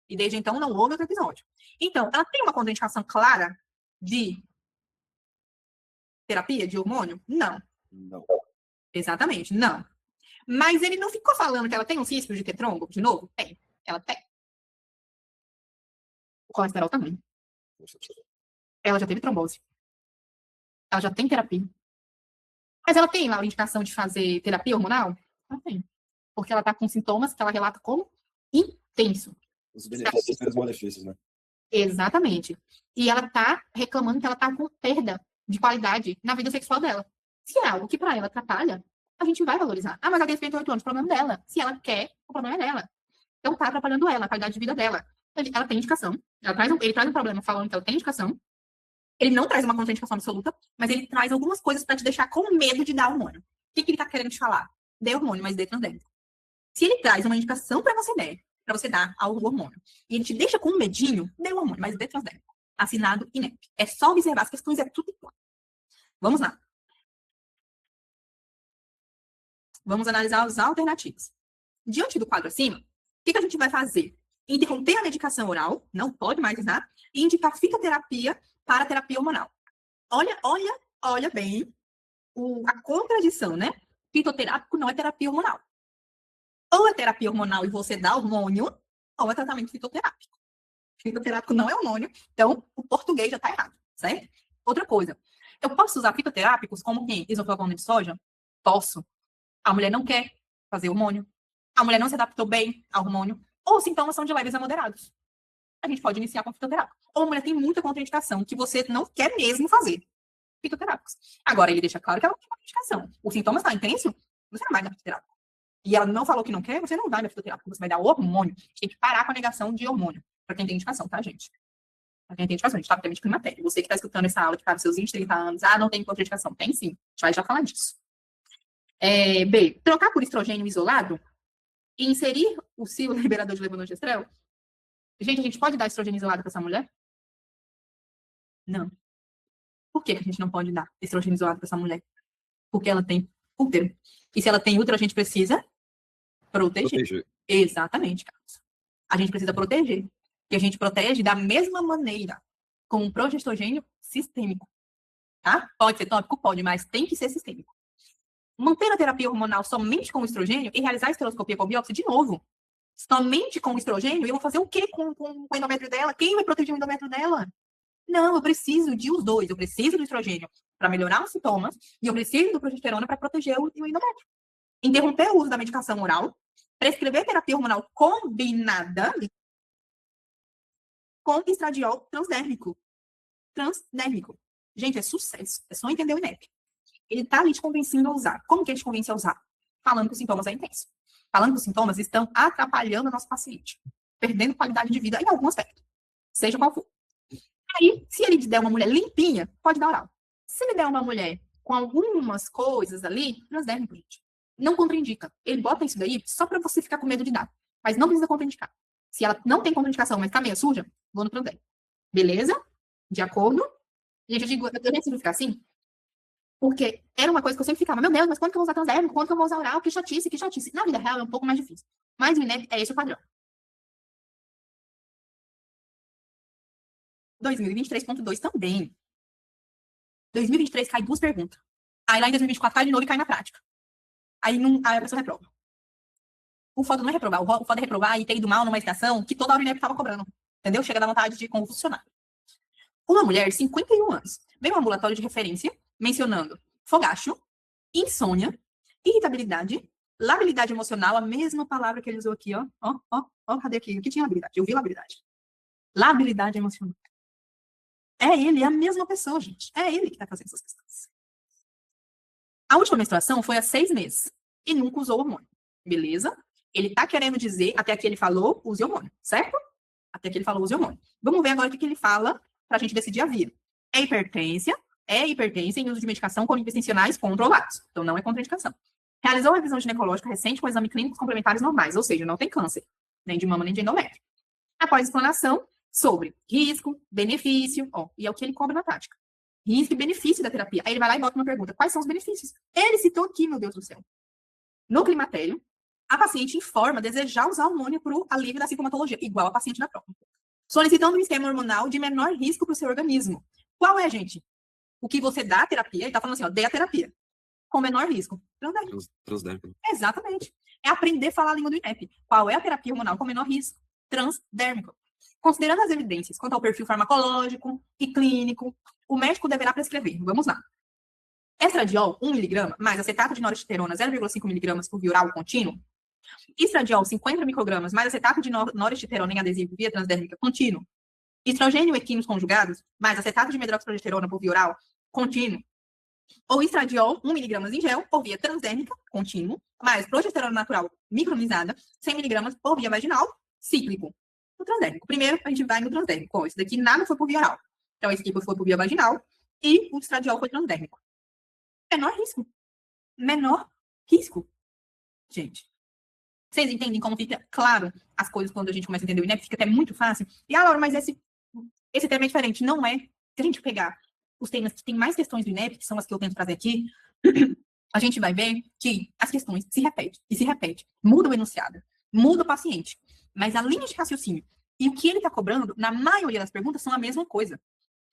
E desde então não houve outro episódio. Então, ela tem uma contraindicação clara de terapia de hormônio? Não. Não. Exatamente, não. Mas ele não ficou falando que ela tem um risco de ter trombo, de novo? Tem. Ela tem. O colesterol também. Ela já teve trombose. Ela já tem terapia. Mas ela tem lá a indicação de fazer terapia hormonal? Ela tem. Porque ela tá com sintomas que ela relata como intenso. Os benefícios e os malefícios, né? Exatamente. E ela tá reclamando que ela tá com perda de qualidade na vida sexual dela. Se é algo que para ela atrapalha, a gente vai valorizar. Ah, mas ela tem 58 anos, o problema é dela. Se ela quer, o problema é dela. Então tá atrapalhando ela, a qualidade de vida dela. Ela tem indicação. Ele traz um problema falando que ela tem indicação. Ele não traz uma contraindicação absoluta, mas ele traz algumas coisas para te deixar com medo de dar hormônio. O que ele tá querendo te falar? Dê hormônio, mas dê transdérmico. Se ele traz uma indicação para você dar ao hormônio, e ele te deixa com um medinho, dê o hormônio, mas dê transdérmico. Assinado INEP. É só observar as questões, é tudo igual. Vamos lá. Vamos analisar as alternativas. Diante do quadro acima, o que a gente vai fazer? Interromper a medicação oral, não pode mais usar, e indicar fitoterapia para a terapia hormonal. Olha bem a contradição, né? Fitoterápico não é terapia hormonal. Ou é terapia hormonal e você dá hormônio, ou é tratamento fitoterápico. Fitoterápico não é hormônio, então o português já está errado, certo? Outra coisa, eu posso usar fitoterápicos como quem? Isoflavona de soja? Posso. A mulher não quer fazer hormônio. A mulher não se adaptou bem ao hormônio. Ou os sintomas são de leves a moderados. A gente pode iniciar com fitoterápico. Ou a mulher tem muita contraindicação que você não quer mesmo fazer fitoterápicos. Agora, ele deixa claro que ela tem contraindicação. O sintoma está intenso, você não vai dar fitoterápico. E ela não falou que não quer, você não vai dar fitoterápico. Você vai dar hormônio. A gente tem que parar com a negação de hormônio. Para quem tem indicação, tá, gente? Para quem tem indicação, a gente tá obviamente climatério. Você que está escutando essa aula, que tá nos seus 20, 30 anos, não tem contraindicação. Tem sim. A gente vai já falar disso. B. Trocar por estrogênio isolado e inserir o cio liberador de levonorgestrel. Gente, a gente pode dar estrogênio isolado para essa mulher? Não. Por que a gente não pode dar estrogênio isolado para essa mulher? Porque ela tem útero. E se ela tem útero, a gente precisa proteger. Exatamente, Carlos. A gente precisa proteger. E a gente protege da mesma maneira com um progestogênio sistêmico. Tá? Pode ser tópico? Pode, mas tem que ser sistêmico. Manter a terapia hormonal somente com o estrogênio e realizar a esteroscopia com biópsia de novo. Somente com o estrogênio, eu vou fazer o quê com o endométrio dela? Quem vai proteger o endométrio dela? Não, eu preciso de os dois. Eu preciso do estrogênio para melhorar os sintomas e eu preciso do progesterona para proteger o endométrio. Interromper o uso da medicação oral, prescrever terapia hormonal combinada com estradiol transdérmico. Transdérmico. Gente, é sucesso. É só entender o INEP. Ele está ali te convencendo a usar. Como que ele te convence a usar? Falando que os sintomas é intenso. Falando que os sintomas estão atrapalhando o nosso paciente. Perdendo qualidade de vida em algum aspecto. Seja qual for. Aí, se ele der uma mulher limpinha, pode dar oral. Se ele der uma mulher com algumas coisas ali, transdérmico, gente. Não contraindica. Ele bota isso daí só para você ficar com medo de dar. Mas não precisa contraindicar. Se ela não tem contraindicação, mas tá meio suja, vou no transdérmico. Beleza? De acordo? Gente, eu digo, eu preciso ficar assim, porque era uma coisa que eu sempre ficava, meu Deus, mas quando que eu vou usar transdérmico? Quando que eu vou usar oral? Que chatice, que chatice. Na vida real é um pouco mais difícil. Mas o INEP é esse o padrão. 2023.2 também. 2023 cai 2 perguntas. Aí lá em 2024 cai de novo e cai na prática. Aí a pessoa reprova. O foda não é reprovar. O foda é reprovar e ter ido mal numa estação que toda hora o INEP tava cobrando. Entendeu? Chega da vontade de convulsionar. Uma mulher, 51 anos, veio ao ambulatório de referência mencionando fogacho, insônia, irritabilidade, labilidade emocional, a mesma palavra que ele usou aqui, ó. Cadê aqui? O que tinha labilidade? Eu vi labilidade. Labilidade emocional. É ele, é a mesma pessoa, gente. É ele que tá fazendo essas questões. A última menstruação foi há 6 meses e nunca usou hormônio. Beleza? Ele tá querendo dizer, até aqui ele falou, use hormônio, certo? Até aqui ele falou, use hormônio. Vamos ver agora o que ele fala pra gente decidir a via. É hipertensão em uso de medicação com níveis tensionais controlados. Então, não é contraindicação. Realizou uma revisão ginecológica recente com exames clínicos complementares normais, ou seja, não tem câncer, nem de mama, nem de endométrio. Após explanação sobre risco, benefício, e é o que ele cobra na tática. Risco e benefício da terapia. Aí ele vai lá e bota uma pergunta, quais são os benefícios? Ele citou aqui, meu Deus do céu. No climatério, a paciente informa desejar usar hormônio para o alívio da sintomatologia, igual a paciente da prova. Solicitando um esquema hormonal de menor risco para o seu organismo. Qual é, gente? O que você dá a terapia, ele está falando assim, dê a terapia. Com menor risco. Transdérmico. Exatamente. É aprender a falar a língua do INEP. Qual é a terapia hormonal com menor risco? Transdérmico. Considerando as evidências quanto ao perfil farmacológico e clínico, o médico deverá prescrever. Vamos lá. Estradiol, 1 mg, mais acetato de noresteterona, 0,5 mg por via oral contínuo. Estradiol, 50 microgramas, mais acetato de noresteterona em adesivo via transdérmica contínuo. Estrogênio e equinos conjugados, mais acetato de medroxprogesterona por via oral contínuo. Ou estradiol, 1 mg em gel, por via transdérmica contínuo, mais progesterona natural micronizada, 100 mg por via vaginal, cíclico. O transdérmico. Primeiro, a gente vai no transdérmico. Esse daqui nada foi por via oral. Então, esse aqui foi por via vaginal e o estradiol foi transdérmico. Menor risco. Menor risco. Gente. Vocês entendem como fica claro as coisas quando a gente começa a entender o INEP? Fica até muito fácil. E, Laura, mas esse tema é diferente. Não é. Se a gente pegar os temas que tem mais questões do INEP, que são as que eu tento trazer aqui, a gente vai ver que as questões se repetem e se repetem. Muda o enunciado, muda o paciente. Mas a linha de raciocínio e o que ele está cobrando, na maioria das perguntas, são a mesma coisa.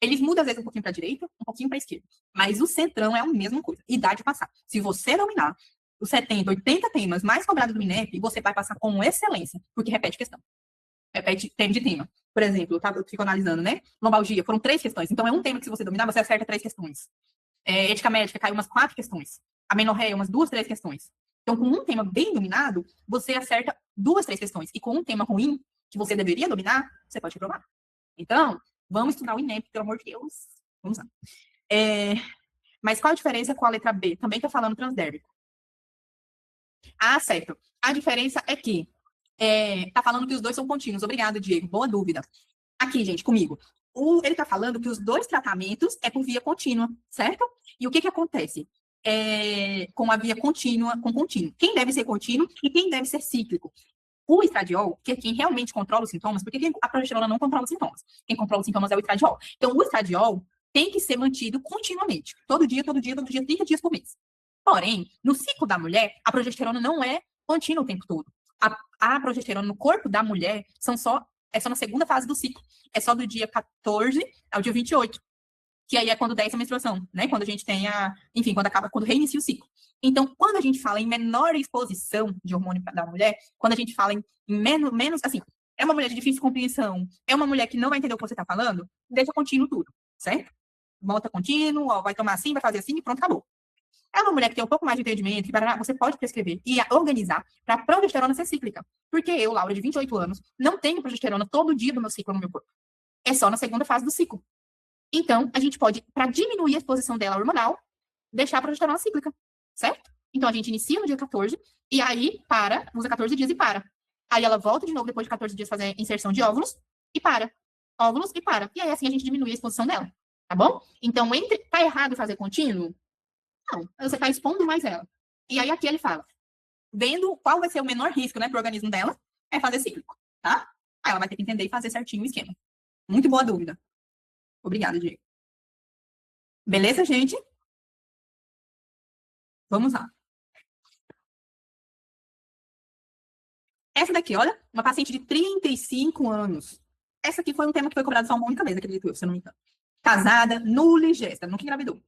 Eles mudam, às vezes, um pouquinho para a direita, um pouquinho para a esquerda. Mas o centrão é a mesma coisa. E dá de passar. Se você dominar os 70, 80 temas mais cobrados do INEP, você vai passar com excelência, porque repete questão. Repete tema de tema. Por exemplo, eu fico analisando, né? Lombalgia, foram 3 questões. Então, é um tema que, se você dominar, você acerta 3 questões. Ética médica, caiu umas 4 questões. Amenorreia, umas 2, 3 questões. Então, com um tema bem dominado, você acerta 2, 3 questões. E com um tema ruim, que você deveria dominar, você pode reprovar. Então, vamos estudar o INEP, pelo amor de Deus. Vamos lá. Mas qual a diferença com a letra B? Também estou falando transdérbico. Ah, certo. A diferença é que tá falando que os dois são contínuos. Obrigada, Diego. Boa dúvida. Aqui, gente, comigo. Ele tá falando que os dois tratamentos é por via contínua, certo? E o que acontece? Com a via contínua, com contínuo. Quem deve ser contínuo e quem deve ser cíclico? O estradiol, que é quem realmente controla os sintomas, porque a progesterona não controla os sintomas. Quem controla os sintomas é o estradiol. Então, o estradiol tem que ser mantido continuamente. Todo dia, 30 dias por mês. Porém, no ciclo da mulher, a progesterona não é contínua o tempo todo. A progesterona no corpo da mulher é só na segunda fase do ciclo. É só do dia 14 ao dia 28. Que aí é quando desce a menstruação, né? Quando a gente tem enfim, quando reinicia o ciclo. Então, quando a gente fala em menor exposição de hormônio da mulher, quando a gente fala em menos, assim, é uma mulher de difícil compreensão, é uma mulher que não vai entender o que você está falando, deixa contínuo tudo, certo? Volta contínuo, ó, vai tomar assim, vai fazer assim e pronto, acabou. É uma mulher que tem um pouco mais de entendimento, você pode prescrever e organizar para a progesterona ser cíclica. Porque eu, Laura, de 28 anos, não tenho progesterona todo dia do meu ciclo no meu corpo. É só na segunda fase do ciclo. Então, a gente pode, para diminuir a exposição dela hormonal, deixar a progesterona cíclica, certo? Então, a gente inicia no dia 14 e aí usa 14 dias e para. Aí ela volta de novo depois de 14 dias fazer inserção de óvulos e para. Óvulos e para. E aí, assim, a gente diminui a exposição dela, tá bom? Então, tá errado fazer contínuo? Não, você está expondo mais ela. E aí, aqui ele fala, vendo qual vai ser o menor risco, né, pro organismo dela, é fazer cíclico, tá? Aí ela vai ter que entender e fazer certinho o esquema. Muito boa dúvida. Obrigada, Diego. Beleza, gente? Vamos lá. Essa daqui, olha, uma paciente de 35 anos. Essa aqui foi um tema que foi cobrado só uma única vez, acredito eu, se eu não me engano. Casada, nula e gesta, nunca engravidou.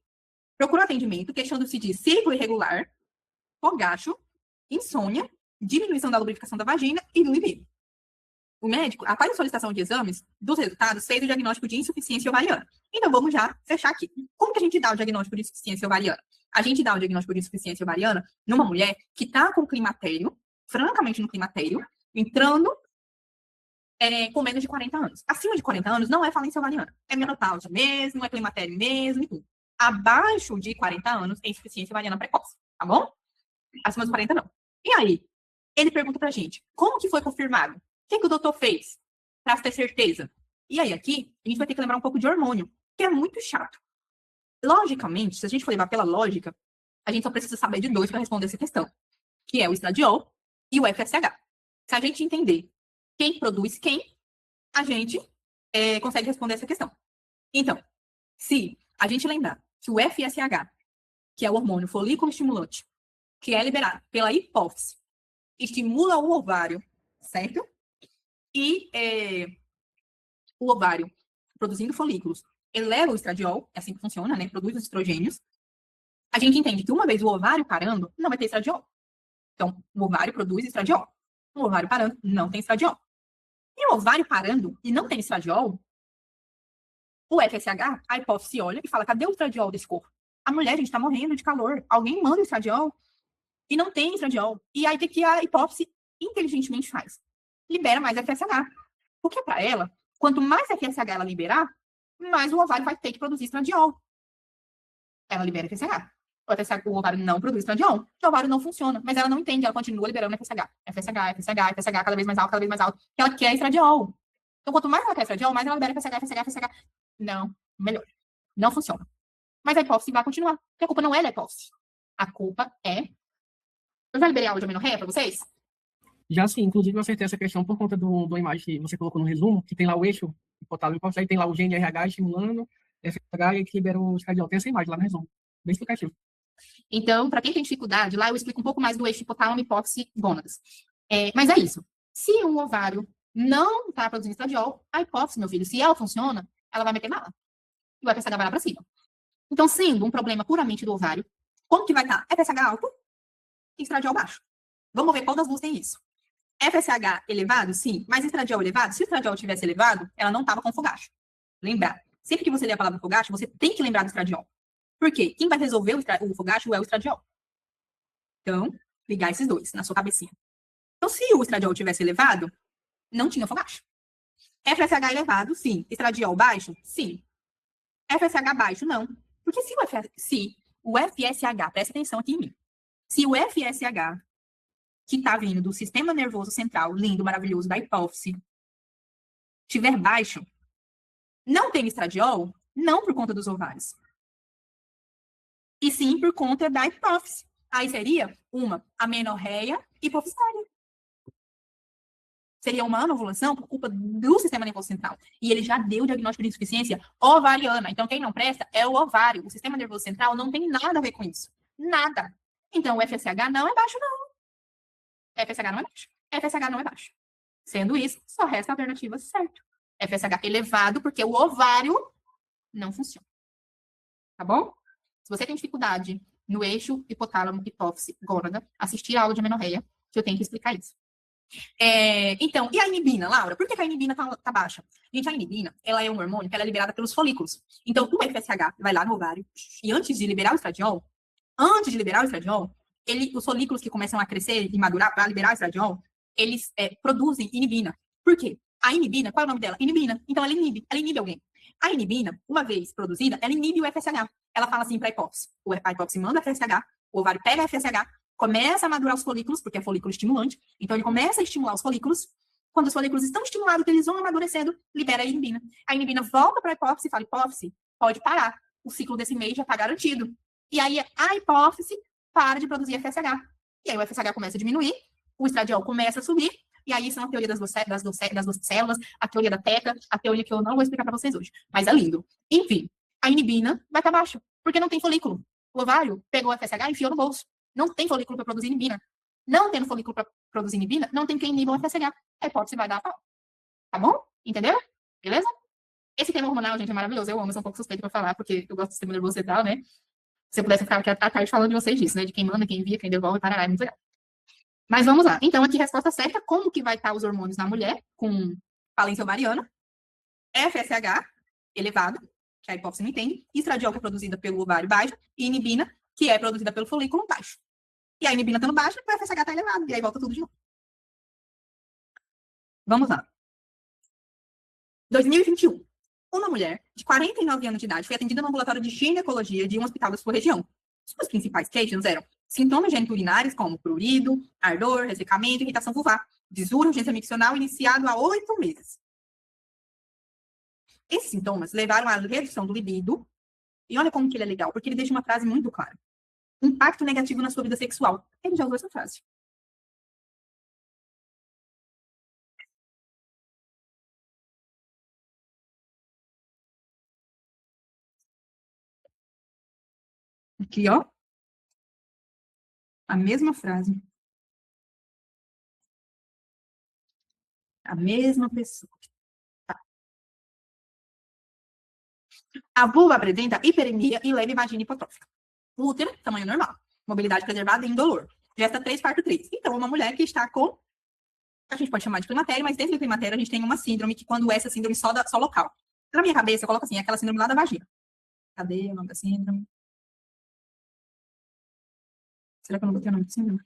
Procurou atendimento, queixando-se de ciclo irregular, fogacho, insônia, diminuição da lubrificação da vagina e do libido. O médico, após a solicitação de exames, dos resultados, fez o diagnóstico de insuficiência ovariana. Então, vamos já fechar aqui. Como que a gente dá o diagnóstico de insuficiência ovariana? A gente dá o diagnóstico de insuficiência ovariana numa mulher que está com climatério, francamente no climatério, entrando com menos de 40 anos. Acima de 40 anos não é falência ovariana. É menopausa mesmo, é climatério mesmo e tudo. Abaixo de 40 anos é insuficiência ovariana precoce, tá bom? Acima dos 40 não. E aí, ele pergunta pra gente, como que foi confirmado? O que o doutor fez para ter certeza? E aí, aqui, a gente vai ter que lembrar um pouco de hormônio, que é muito chato. Logicamente, se a gente for levar pela lógica, a gente só precisa saber de 2 para responder essa questão, que é o estradiol e o FSH. Se a gente entender quem produz quem, a gente consegue responder essa questão. Então, se a gente lembrar que o FSH, que é o hormônio folículo estimulante, que é liberado pela hipófise, estimula o ovário, certo? E o ovário, produzindo folículos, eleva o estradiol, é assim que funciona, né? Produz os estrogênios. A gente entende que uma vez o ovário parando, não vai ter estradiol. Então, o ovário produz estradiol. O ovário parando, não tem estradiol. E o ovário parando e não tem estradiol, o FSH, a hipófise olha e fala, cadê o estradiol desse corpo? A mulher, gente, tá morrendo de calor. Alguém manda estradiol e não tem estradiol. E aí, o que a hipófise inteligentemente faz? Libera mais FSH. Porque para ela, quanto mais FSH ela liberar, mais o ovário vai ter que produzir estradiol. Ela libera FSH. O ovário não produz estradiol. O ovário não funciona. Mas ela não entende, ela continua liberando FSH. FSH, cada vez mais alto. Que ela quer estradiol. Então, quanto mais ela quer estradiol, mais ela libera FSH. Não, melhor. Não funciona. Mas a hipófise vai continuar. Porque a culpa não é da hipófise. A culpa é... Eu já liberei a aula de amenorreia para vocês? Já sim, inclusive eu acertei essa questão por conta da imagem que você colocou no resumo, que tem lá o eixo hipotálamo, aí tem lá o gene RH estimulando, FSH, e que libera o estradiol. Tem essa imagem lá no resumo. Bem explicativo. Então, para quem tem dificuldade, lá eu explico um pouco mais do eixo hipotálamo, hipófise, gônadas. Mas é isso. Se um ovário não está produzindo estradiol, a hipófise, meu filho, se ela funciona, ela vai meter bala. E o FSH vai lá para cima. Então, sendo um problema puramente do ovário, como que vai estar? FSH alto e estradiol baixo. Vamos ver qual das duas tem isso. FSH elevado, sim, mas estradiol elevado, se o estradiol tivesse elevado, ela não estava com fogacho. Lembrar, sempre que você lê a palavra fogacho, você tem que lembrar do estradiol. Por quê? Quem vai resolver o fogacho é o estradiol. Então, ligar esses dois na sua cabecinha. Então, se o estradiol tivesse elevado, não tinha fogacho. FSH elevado, sim. Estradiol baixo? Sim. FSH baixo? Não. Porque se o FSH, presta atenção aqui em mim, se o FSH, que está vindo do sistema nervoso central, lindo, maravilhoso, da hipófise, estiver baixo, não tem estradiol, não por conta dos ovários, e sim por conta da hipófise. Aí seria uma amenorreia hipofisária. Seria uma anovulação por culpa do sistema nervoso central. E ele já deu o diagnóstico de insuficiência ovariana. Então, quem não presta é o ovário. O sistema nervoso central não tem nada a ver com isso. Nada. Então, o FSH não é baixo, não. FSH não é baixo. FSH não é baixo. Sendo isso, só resta a alternativa certa. FSH elevado, porque o ovário não funciona. Tá bom? Se você tem dificuldade no eixo hipotálamo, hipófise, gônada, assistir a aula de amenorreia, que eu tenho que explicar isso. Então, e a inibina, Laura? Por que a inibina tá baixa? Gente, a inibina, ela é um hormônio que ela é liberada pelos folículos. Então, o FSH vai lá no ovário e antes de liberar o estradiol, os folículos que começam a crescer e madurar para liberar o estradiol, eles produzem inibina. Por quê? A inibina, qual é o nome dela? Inibina. Então, ela inibe alguém. A inibina, uma vez produzida, ela inibe o FSH. Ela fala assim para a hipófise. A hipófise manda FSH, o ovário pega FSH, começa a madurar os folículos, porque é folículo estimulante. Então, ele começa a estimular os folículos. Quando os folículos estão estimulados, eles vão amadurecendo, libera a inibina. A inibina volta para a hipófise e fala, hipófise, pode parar. O ciclo desse mês já está garantido. E aí, a hipófise para de produzir FSH. E aí, o FSH começa a diminuir, o estradiol começa a subir, e aí são a teoria das duas células, a teoria da teta, a teoria que eu não vou explicar para vocês hoje. Mas é lindo. Enfim, a inibina vai para baixo, porque não tem folículo. O ovário pegou o FSH e enfiou no bolso. Não tem folículo para produzir inibina. Não tendo folículo para produzir inibina, não tem quem iniba o FSH. A hipótese vai dar a pau. Tá bom? Entendeu? Beleza? Esse tema hormonal, gente, é maravilhoso. Eu amo, sou um pouco suspeito para falar, porque eu gosto do sistema nervoso central, né? Se eu pudesse ficar aqui à tarde falando de vocês disso, né? De quem manda, quem envia, quem devolve, parará, é muito legal. Mas vamos lá. Então, aqui, resposta certa. Como que vai estar os hormônios na mulher com falência ovariana? FSH elevado, que a hipófise não entende. Estradiol, que é produzida pelo ovário baixo. E inibina, que é produzida pelo folículo baixo. E a inibina estando baixa, o FSH está elevado. E aí volta tudo de novo. Vamos lá. 2021. Uma mulher de 49 anos de idade foi atendida no ambulatório de ginecologia de um hospital da sua região. Suas principais queixas eram sintomas geniturinários como prurido, ardor, ressecamento, irritação vulvar, desura, urgência miccional iniciado há 8 meses. Esses sintomas levaram à redução do libido. E olha como que ele é legal, porque ele deixa uma frase muito clara. Impacto negativo na sua vida sexual. Ele já usou essa frase. Aqui, ó. A mesma frase. A mesma pessoa. Tá. A vulva apresenta hiperemia e leve vagina hipotrófica. Útero, tamanho normal. Mobilidade preservada e indolor. Gesta 3, parto 3. Então, uma mulher que está com, a gente pode chamar de climatério, mas dentro do climatério a gente tem uma síndrome que quando essa síndrome só local. Na minha cabeça, eu coloco assim, aquela síndrome lá da vagina. Cadê o nome da síndrome? Será que eu não botei o nome da síndrome?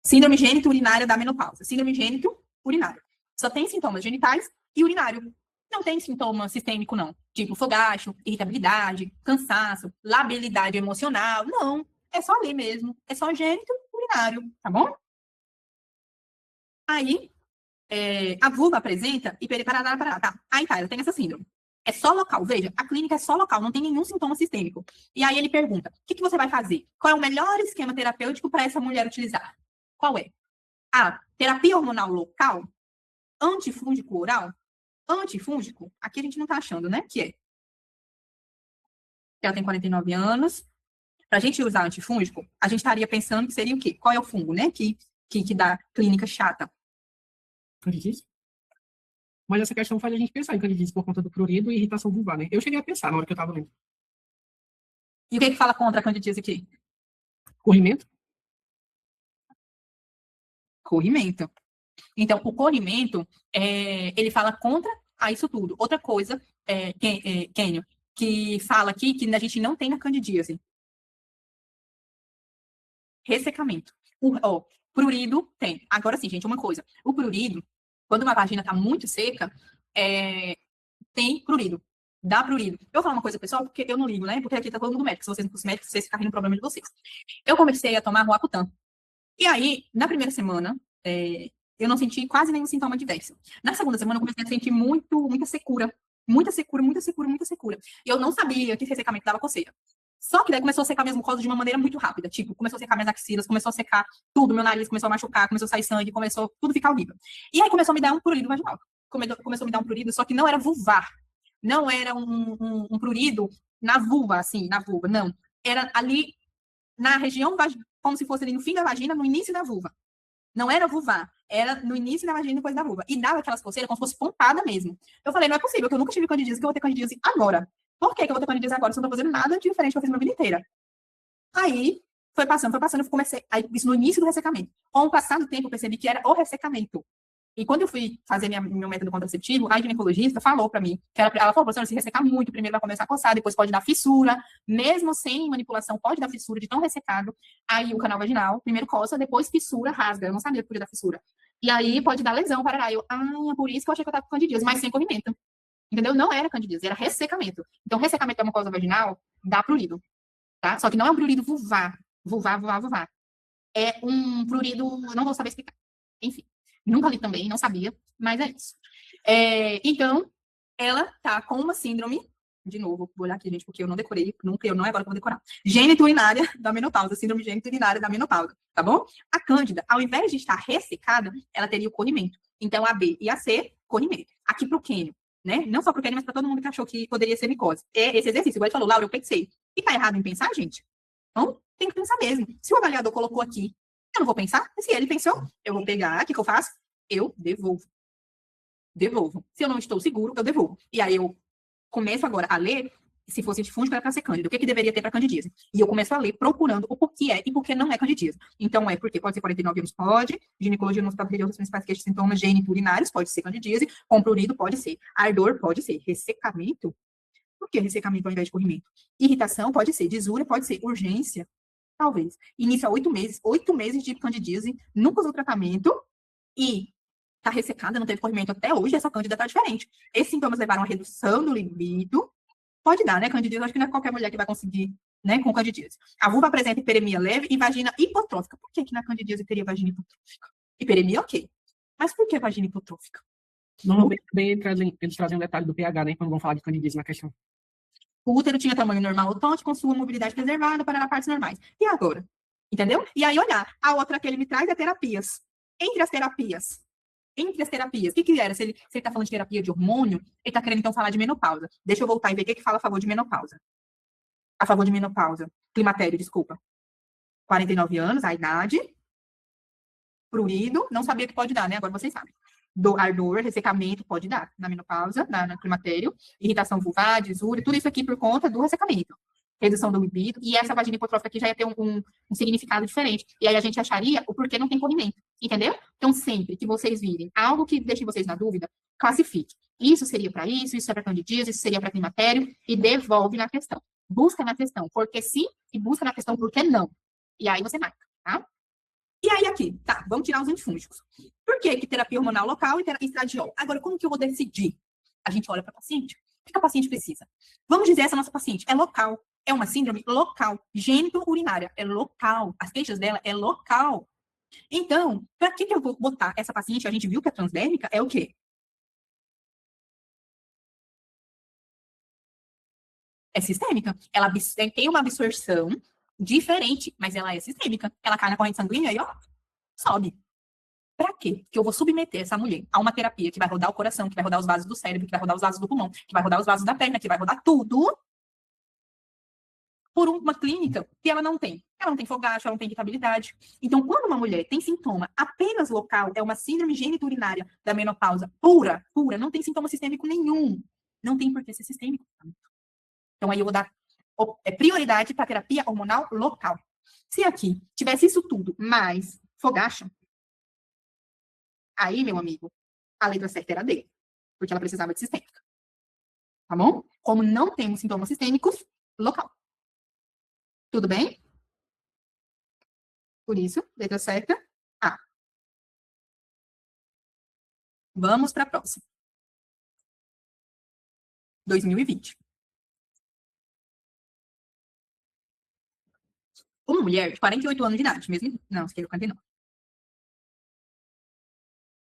Síndrome gênito-urinária da menopausa. Síndrome gênito-urinária. Só tem sintomas genitais e urinário. Não tem sintoma sistêmico, não. Tipo fogacho, irritabilidade, cansaço, labilidade emocional. Não. É só ali mesmo. É só gênito-urinário. Tá bom? Aí, a vulva apresenta tá. Aí tá, ela tem essa síndrome. É só local. Veja, a clínica é só local, não tem nenhum sintoma sistêmico. E aí ele pergunta, o que você vai fazer? Qual é o melhor esquema terapêutico para essa mulher utilizar? Qual é? A terapia hormonal local, antifúngico oral, antifúngico, aqui a gente não tá achando, né? Que ela tem 49 anos. Para a gente usar antifúngico, a gente estaria pensando que seria o quê? Qual é o fungo, né? Que dá clínica chata. Candidíase? Mas essa questão faz a gente pensar em candidíase por conta do prurido e irritação vulvar, né? Eu cheguei a pensar na hora que eu estava lendo. E o que fala contra a candidíase aqui? Corrimento? Corrimento. Então, o corrimento, ele fala contra a isso tudo. Outra coisa, Kênio, que fala aqui que a gente não tem na candidíase. Ressecamento. Prurido tem. Agora sim, gente, uma coisa. O prurido, quando uma vagina tá muito seca, tem prurido. Dá prurido. Eu vou falar uma coisa, pessoal, porque eu não ligo, né? Porque aqui tá todo mundo médico. Se vocês não fossem médicos, vocês ficarem no problema de vocês. Eu comecei a tomar Roacutan. E aí, na primeira semana, eu não senti quase nenhum sintoma diverso. Na segunda semana, eu comecei a sentir muita secura. Muita secura, muita secura, muita secura. E eu não sabia que ressecamento dava coceira. Só que daí começou a secar minhas mucosas de uma maneira muito rápida. Tipo, começou a secar minhas axilas, começou a secar tudo, meu nariz começou a machucar, começou a sair sangue, começou tudo a ficar horrível. E aí começou a me dar um prurido vaginal. Começou a me dar um prurido, só que não era vulvar. Não era um prurido na vulva, assim, na vulva, não. Era ali na região, como se fosse ali no fim da vagina, no início da vulva. Não era vulvar, era no início da vagina, depois da vulva. E dava aquelas coceiras como se fosse pontada mesmo. Eu falei, não é possível, que eu nunca tive candidíase, que eu vou ter candidíase agora. Por que eu vou ter candidíase agora se eu não tô fazendo nada diferente que eu fiz minha vida inteira? Aí, foi passando, eu comecei, aí, isso no início do ressecamento. Com o passar do tempo, eu percebi que era o ressecamento. E quando eu fui fazer meu método contraceptivo, a ginecologista falou pra mim, ela falou, professora, se ressecar muito, primeiro vai começar a coçar, depois pode dar fissura, mesmo sem manipulação, pode dar fissura de tão ressecado. Aí o canal vaginal, primeiro coça, depois fissura, rasga. Eu não sabia que podia dar fissura. E aí pode dar lesão, parará. Por isso que eu achei que eu tava com candidíase, mas sem corrimento. Entendeu? Não era candidíase, era ressecamento. Então, ressecamento da mucosa vaginal dá prurido, tá? Só que não é um prurido vulvar. Vulvar. É um prurido, não vou saber explicar. Enfim. Nunca li também, não sabia, mas é isso. Então, ela tá com uma síndrome, de novo, vou olhar aqui, gente, porque eu não decorei, nunca, eu não é agora que eu vou decorar. Geniturinária da menopausa, síndrome geniturinária da menopausa, tá bom? A cândida, ao invés de estar ressecada, ela teria o corrimento. Então, a B e a C, corrimento. Aqui pro Quênio, né? Não só pro Quênio, mas para todo mundo que achou que poderia ser micose. É esse exercício, igual ele falou, Laura, eu pensei. E tá errado em pensar, gente? Então, tem que pensar mesmo. Se o avaliador colocou aqui, eu não vou pensar. Se ele pensou, eu vou pegar, o que eu faço? Eu devolvo. Se eu não estou seguro, eu devolvo. E aí eu começo agora a ler, se fosse de fúngico, era para ser cândida. O que deveria ter para candidíase? E eu começo a ler procurando o porquê é e por que não é candidíase. Então, porque pode ser 49 anos, pode. Ginecologia no hospital de principais queixas e sintomas geniturinários, pode ser candidíase. Com prurido, pode ser. Ardor, pode ser. Ressecamento? Por que ressecamento ao invés de corrimento? Irritação, pode ser. Disúria, pode ser. Urgência, talvez. Inicia 8 meses. 8 meses de candidíase, nunca usou tratamento e tá ressecada, não teve corrimento até hoje, essa cândida tá diferente. Esses sintomas levaram a redução do libido. Pode dar, né? Candidíase, acho que não é qualquer mulher que vai conseguir, né, com candidíase. A vulva apresenta hiperemia leve e vagina hipotrófica. Por que na candidíase teria vagina hipotrófica? Hiperemia, ok. Mas por que vagina hipotrófica? Normalmente também eles trazem um detalhe do pH, né? Quando vão falar de candidíase na questão. O útero tinha tamanho normal ou tonte, com sua mobilidade preservada para partes normais. E agora? Entendeu? E aí, olhar. A outra que ele me traz é terapias. Entre as terapias, o que era? Se ele está falando de terapia de hormônio, ele está querendo então falar de menopausa. Deixa eu voltar e ver o que fala a favor de menopausa. A favor de menopausa. Climatério, desculpa. 49 anos, a idade. Prurido, não sabia que pode dar, né? Agora vocês sabem. Ardor, ressecamento, pode dar na menopausa, na climatério. Irritação vulvar, disúria, tudo isso aqui por conta do ressecamento. Redução do libido, e essa vagina hipotrófica aqui já ia ter um significado diferente. E aí a gente acharia o porquê não tem corrimento, entendeu? Então, sempre que vocês virem algo que deixe vocês na dúvida, classifique. Isso seria para isso é para candidíase, isso seria para climatério, e devolve na questão. Busca na questão, porque sim, e busca na questão, porque não. E aí você marca, tá? E aí aqui, tá, vamos tirar os antifúngicos. Por que terapia hormonal local e estradiol? Agora, como que eu vou decidir? A gente olha para a paciente, o que a paciente precisa? Vamos dizer, essa nossa paciente é local, é uma síndrome local, gênito-urinária, é local, as queixas dela é local. Então, para que eu vou botar essa paciente? A gente viu que a transdérmica é o quê? É sistêmica. Ela tem uma absorção diferente, mas ela é sistêmica. Ela cai na corrente sanguínea e, ó, sobe. Para quê? Que eu vou submeter essa mulher a uma terapia que vai rodar o coração, que vai rodar os vasos do cérebro, que vai rodar os vasos do pulmão, que vai rodar os vasos da perna, que vai rodar tudo, por uma clínica que ela não tem. Ela não tem fogacho, ela não tem irritabilidade. Então, quando uma mulher tem sintoma apenas local, é uma síndrome geniturinária da menopausa pura, não tem sintoma sistêmico nenhum. Não tem por que ser sistêmico. Então, aí eu vou dar prioridade para terapia hormonal local. Se aqui tivesse isso tudo, mais fogacho, aí, meu amigo, a letra certa era D, porque ela precisava de sistêmica. Tá bom? Como não temos sintomas sistêmicos, local. Tudo bem? Por isso, letra certa, A. Vamos para a próxima. 2020. Uma mulher de 48 anos de idade, mesmo. Não, esquerda 49.